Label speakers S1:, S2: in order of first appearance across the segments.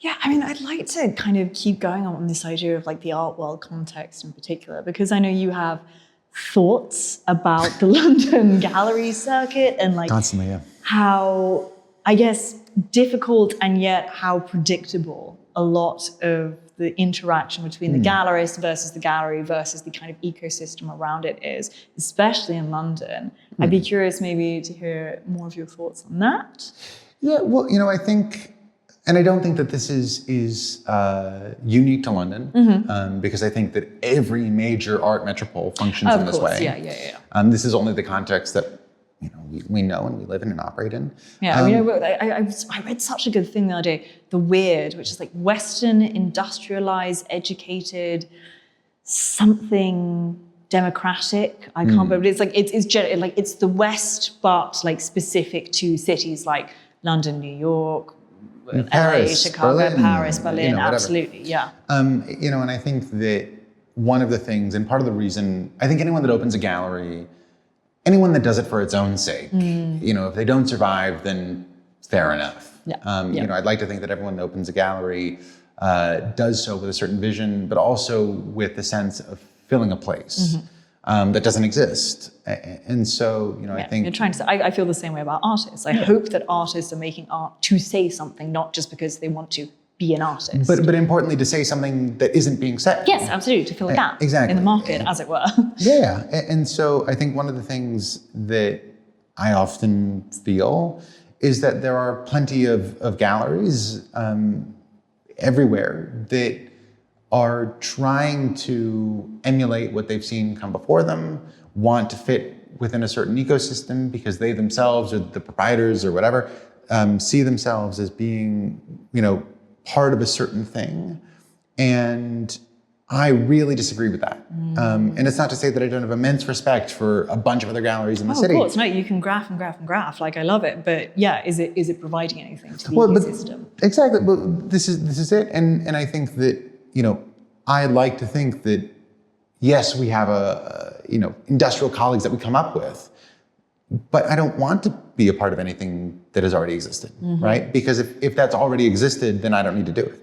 S1: Yeah, I mean, I'd like to kind of keep going on this idea of like the art world context in particular, because I know you have thoughts about the London gallery circuit and like
S2: constantly, yeah.
S1: How, I guess, difficult and yet how predictable a lot of the interaction between the gallerist versus the gallery versus the kind of ecosystem around it is, especially in London. I'd be curious maybe to hear more of your thoughts on that.
S2: Yeah, well, I think, and I don't think that this is unique to London, because I think that every major art metropole functions in this way.
S1: Yeah.
S2: This is only the context that we know and we live in and operate in.
S1: Yeah, I read such a good thing the other day, The Weird, which is like Western, industrialized, educated, something democratic. I can't remember, but it's like it's the West, but like specific to cities like London, New York,
S2: Paris,
S1: LA, Chicago,
S2: Berlin,
S1: Paris, Berlin,
S2: absolutely,
S1: yeah.
S2: And I think that one of the things, and part of the reason, I think anyone that opens a gallery, anyone that does it for its own sake, if they don't survive, then fair enough.
S1: Yeah.
S2: I'd like to think that everyone that opens a gallery does so with a certain vision, but also with the sense of filling a place that doesn't exist. And so, I think...
S1: You're trying to say, I feel the same way about artists. I hope that artists are making art to say something, not just because they want to be an artist.
S2: But importantly, to say something that isn't being said.
S1: Yes, absolutely, to fill a gap in the market, as it were.
S2: Yeah, and so I think one of the things that I often feel is that there are plenty of galleries everywhere that are trying to emulate what they've seen come before them, want to fit within a certain ecosystem because they themselves or the proprietors or whatever see themselves as being, part of a certain thing. And I really disagree with that. And it's not to say that I don't have immense respect for a bunch of other galleries in the city.
S1: Of course, no, you can graph and graph and graph. Like, I love it. But yeah, is it providing anything to the ecosystem?
S2: Exactly. But this is it. And I think that, I like to think that, yes, we have industrial colleagues that we come up with, but I don't want to be a part of anything that has already existed, right? Because if that's already existed, then I don't need to do it.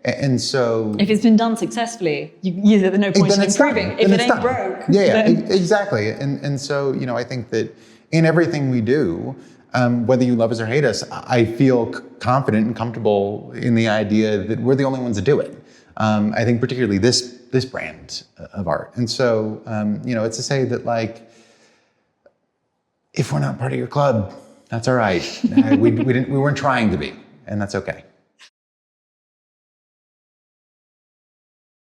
S2: And so...
S1: If it's been done successfully, there's no point in improving. If it ain't broke.
S2: Yeah, exactly. And so, I think that in everything we do, whether you love us or hate us, I feel confident and comfortable in the idea that we're the only ones that do it. I think particularly this brand of art. And so, it's to say that, like, if we're not part of your club, that's all right. We weren't trying to be, and that's okay.